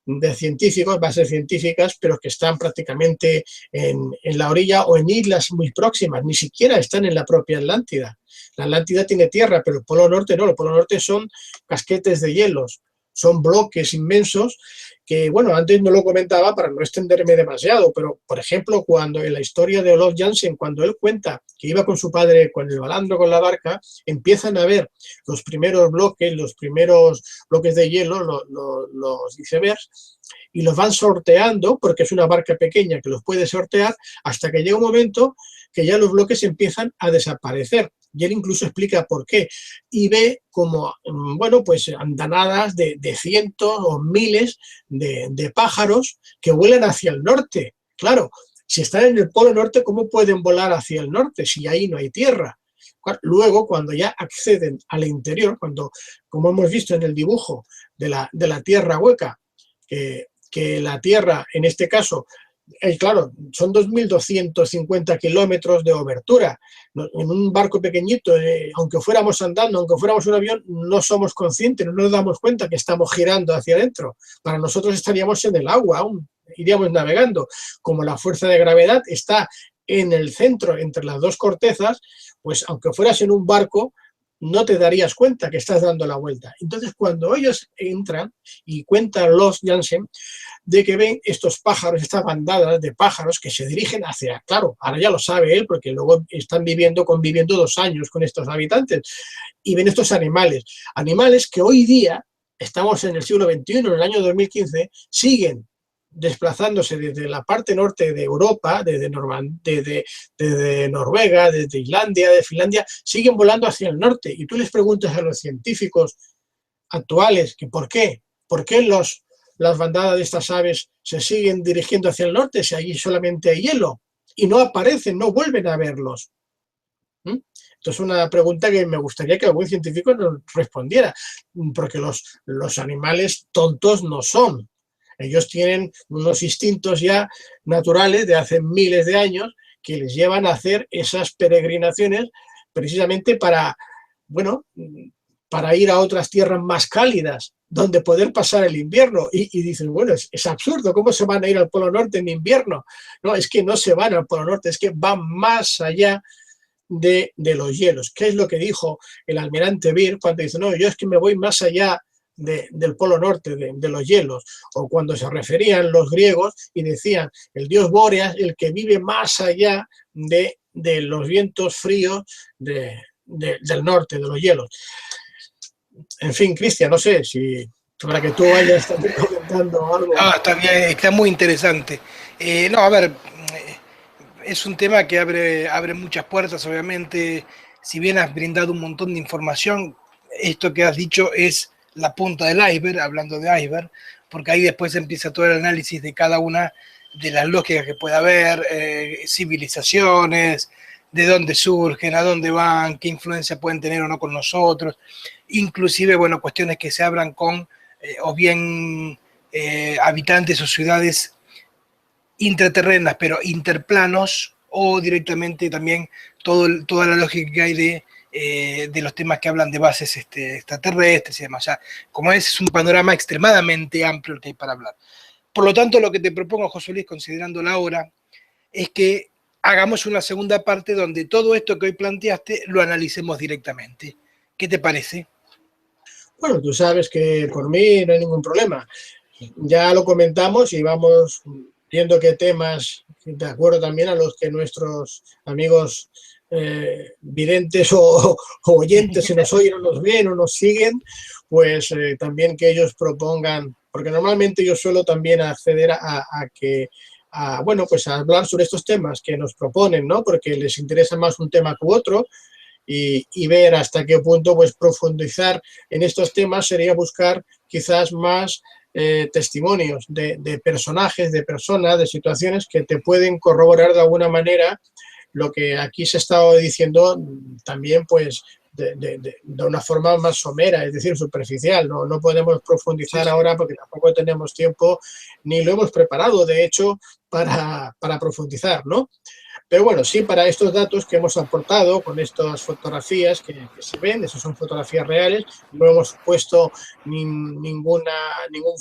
[SPEAKER 2] de científicos, bases científicas, pero que están prácticamente en la orilla o en islas muy próximas, ni siquiera están en la propia Atlántida. La Atlántida tiene tierra, pero el Polo Norte no, el Polo Norte son casquetes de hielos, son bloques inmensos que, bueno, antes no lo comentaba para no extenderme demasiado, pero, por ejemplo, cuando en la historia de Olof Jansen, cuando él cuenta que iba con su padre con el balandro, con la barca, empiezan a ver los primeros bloques de hielo, los icebergs, y los van sorteando, porque es una barca pequeña que los puede sortear, hasta que llega un momento que ya los bloques empiezan a desaparecer. Y él incluso explica por qué. Y ve como, bueno, pues andanadas de cientos o miles de pájaros que vuelan hacia el norte. Claro, si están en el Polo Norte, ¿cómo pueden volar hacia el norte si ahí no hay tierra? Luego, cuando ya acceden al interior, como hemos visto en el dibujo de la tierra hueca, que la tierra, en este caso, claro, son 2.250 kilómetros de obertura. En un barco pequeñito, aunque fuéramos andando, aunque fuéramos un avión, no somos conscientes, no nos damos cuenta que estamos girando hacia adentro. Para nosotros estaríamos en el agua aún, iríamos navegando. Como la fuerza de gravedad está en el centro, entre las dos cortezas, pues aunque fueras en un barco, no te darías cuenta que estás dando la vuelta. Entonces, cuando ellos entran y cuentan los Jansen, de que ven estos pájaros, estas bandadas de pájaros que se dirigen hacia, claro, ahora ya lo sabe él, porque luego están conviviendo 2 años con estos habitantes, y ven estos animales que hoy día, estamos en el siglo XXI, en el año 2015, siguen desplazándose desde la parte norte de Europa, desde Noruega, desde Islandia, de Finlandia, siguen volando hacia el norte. Y tú les preguntas a los científicos actuales que por qué las bandadas de estas aves se siguen dirigiendo hacia el norte si allí solamente hay hielo, y no aparecen, no vuelven a verlos. Entonces, una pregunta que me gustaría que algún científico nos respondiera, porque los animales tontos no son. Ellos tienen unos instintos ya naturales de hace miles de años que les llevan a hacer esas peregrinaciones precisamente para, bueno, para ir a otras tierras más cálidas, donde poder pasar el invierno. Y dicen, bueno, es absurdo, ¿cómo se van a ir al Polo Norte en invierno? No, es que no se van al Polo Norte, es que van más allá de los hielos. ¿Qué es lo que dijo el almirante Beer cuando dice, no, yo es que me voy más allá del Polo Norte, de los hielos? O cuando se referían los griegos y decían, el dios Bóreas, el que vive más allá de los vientos fríos del norte, de los hielos. En fin, Cristian, no sé si para que tú vayas comentando algo.
[SPEAKER 1] Está bien, está muy interesante. No, a ver, es un tema que abre muchas puertas, obviamente. Si bien has brindado un montón de información, esto que has dicho es la punta del iceberg, hablando de iceberg, porque ahí después empieza todo el análisis de cada una de las lógicas que puede haber, civilizaciones, de dónde surgen, a dónde van, qué influencia pueden tener o no con nosotros, inclusive, bueno, cuestiones que se abran con o bien habitantes o ciudades intraterrenas, pero interplanos, o directamente también toda la lógica que hay de los temas que hablan de bases extraterrestres y demás. O sea, como es un panorama extremadamente amplio el que hay para hablar. Por lo tanto, lo que te propongo, José Luis, considerando la hora, es que hagamos una segunda parte donde todo esto que hoy planteaste lo analicemos directamente. ¿Qué te parece?
[SPEAKER 2] Bueno, tú sabes que por mí no hay ningún problema. Ya lo comentamos y vamos viendo qué temas, de acuerdo también a los que nuestros amigos videntes o oyentes, si nos oyen o nos ven o nos siguen, pues también que ellos propongan, porque normalmente yo suelo también acceder bueno, pues a hablar sobre estos temas que nos proponen, ¿no? Porque les interesa más un tema que otro. Y ver hasta qué punto pues profundizar en estos temas sería buscar quizás más testimonios de personajes, de personas, de situaciones que te pueden corroborar de alguna manera lo que aquí se ha estado diciendo también pues de una forma más somera, es decir, superficial. No podemos profundizar ahora porque tampoco tenemos tiempo ni lo hemos preparado, de hecho, para profundizar, ¿no? Pero bueno, sí, para estos datos que hemos aportado con estas fotografías que se ven, esas son fotografías reales, no hemos puesto ningún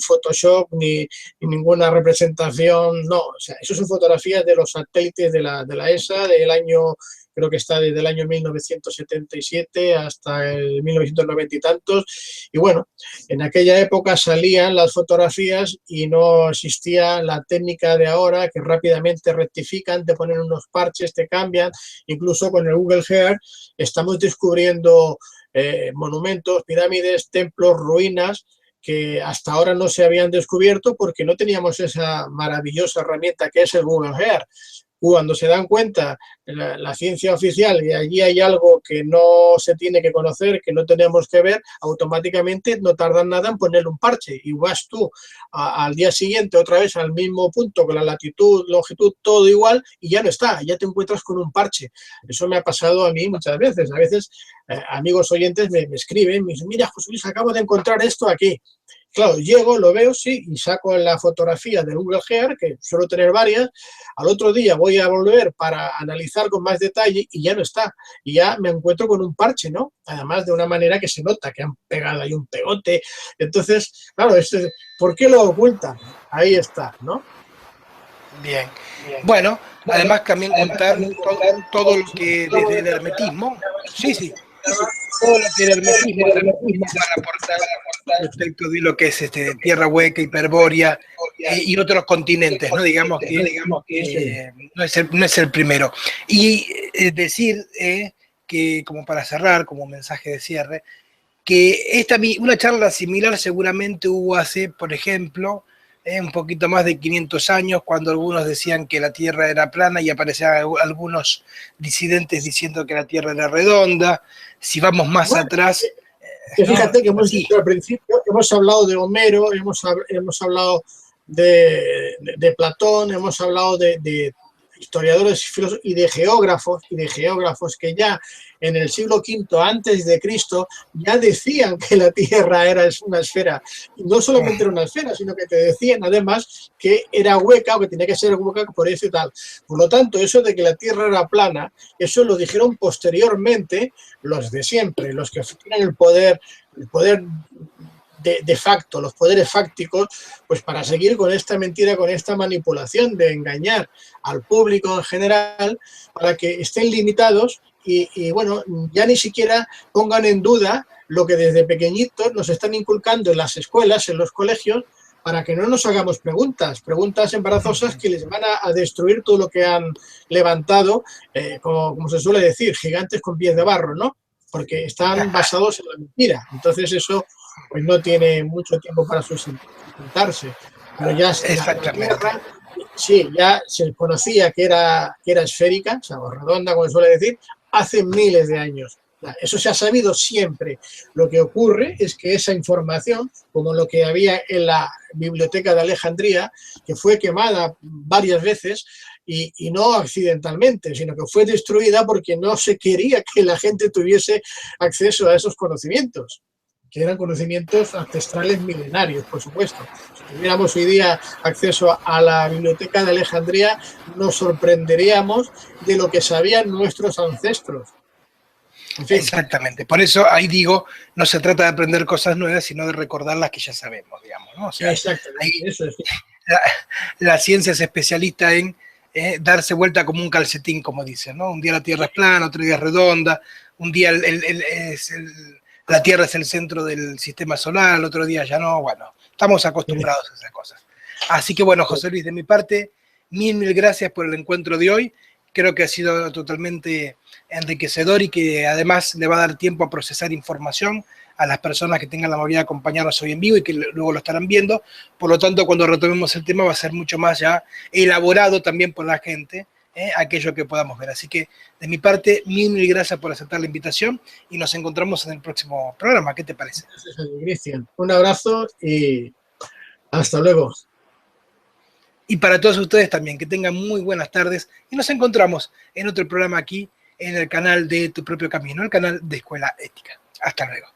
[SPEAKER 2] Photoshop ni ninguna representación, no, o sea, esas son fotografías de los satélites de la ESA del año, creo que está desde el año 1977 hasta el 1990 y tantos, y bueno, en aquella época salían las fotografías y no existía la técnica de ahora que rápidamente rectifican, te ponen unos parches, te cambian, incluso con el Google Earth estamos descubriendo monumentos, pirámides, templos, ruinas que hasta ahora no se habían descubierto porque no teníamos esa maravillosa herramienta que es el Google Earth. Cuando se dan cuenta la ciencia oficial y allí hay algo que no se tiene que conocer, que no tenemos que ver, automáticamente no tardan nada en ponerle un parche y vas tú al día siguiente otra vez al mismo punto con la latitud, longitud, todo igual y ya no está, ya te encuentras con un parche. Eso me ha pasado a mí muchas veces. A veces amigos oyentes me escriben, me dicen, mira, José Luis, acabo de encontrar esto aquí. Claro, llego, lo veo, sí, y saco la fotografía de Google Earth, que suelo tener varias, al otro día voy a volver para analizar con más detalle y ya no está. Y ya me encuentro con un parche, ¿no? Además de una manera que se nota que han pegado ahí un pegote. Entonces, claro, ¿por qué lo ocultan? Ahí está, ¿no?
[SPEAKER 1] Bien. Bueno, además también contar todo lo que desde el hermetismo, sí, todo lo que el hermetismo también para aportar respecto de lo que es Tierra Hueca, Hiperbórea y otros continentes, ¿no? Digamos que no es el primero. Y decir que, como para cerrar, como mensaje de cierre, que una charla similar seguramente hubo hace, por ejemplo, un poquito más de 500 años, cuando algunos decían que la Tierra era plana y aparecían algunos disidentes diciendo que la Tierra era redonda. Si vamos más atrás...
[SPEAKER 2] Que fíjate que hemos dicho al principio, hemos hablado de Homero, hemos hablado de Platón, hemos hablado de historiadores y de geógrafos que ya en el siglo V antes de Cristo ya decían que la Tierra era una esfera. Y no solamente era una esfera, sino que te decían además que era hueca o que tenía que ser hueca por eso y tal. Por lo tanto, eso de que la Tierra era plana, eso lo dijeron posteriormente los de siempre, los que tienen el poder de facto, los poderes fácticos, pues para seguir con esta mentira, con esta manipulación de engañar al público en general para que estén limitados y bueno, ya ni siquiera pongan en duda lo que desde pequeñitos nos están inculcando en las escuelas, en los colegios, para que no nos hagamos preguntas embarazosas que les van a destruir todo lo que han levantado, como se suele decir, gigantes con pies de barro, ¿no? Porque están basados en la mentira. Entonces eso pues no tiene mucho tiempo para sustentarse. Pero ya la Tierra, sí, ya se conocía que era esférica, o sea, o redonda, como se suele decir, hace miles de años. Eso se ha sabido siempre. Lo que ocurre es que esa información, como lo que había en la biblioteca de Alejandría, que fue quemada varias veces, y no accidentalmente, sino que fue destruida porque no se quería que la gente tuviese acceso a esos conocimientos. que eran conocimientos ancestrales milenarios, por supuesto. Si tuviéramos hoy día acceso a la biblioteca de Alejandría, nos sorprenderíamos de lo que sabían nuestros ancestros.
[SPEAKER 1] En fin. Exactamente. Por eso ahí digo, no se trata de aprender cosas nuevas, sino de recordar las que ya sabemos, digamos, ¿no? O sea,
[SPEAKER 2] exactamente. Ahí, eso es.
[SPEAKER 1] La ciencia es especialista en darse vuelta como un calcetín, como dicen, ¿no? Un día la Tierra es plana, otro día es redonda, un día la Tierra es el centro del sistema solar, el otro día ya no, bueno, estamos acostumbrados a esas cosas. Así que bueno, José Luis, de mi parte, mil gracias por el encuentro de hoy. Creo que ha sido totalmente enriquecedor y que además le va a dar tiempo a procesar información a las personas que tengan la amabilidad de acompañarnos hoy en vivo y que luego lo estarán viendo. Por lo tanto, cuando retomemos el tema va a ser mucho más ya elaborado también por la gente, aquello que podamos ver. Así que, de mi parte, mil gracias por aceptar la invitación y nos encontramos en el próximo programa. ¿Qué te parece?
[SPEAKER 2] Gracias, Cristian. Un abrazo y hasta luego.
[SPEAKER 1] Y para todos ustedes también, que tengan muy buenas tardes y nos encontramos en otro programa aquí en el canal de Tu Propio Camino, el canal de Escuela Ética. Hasta luego.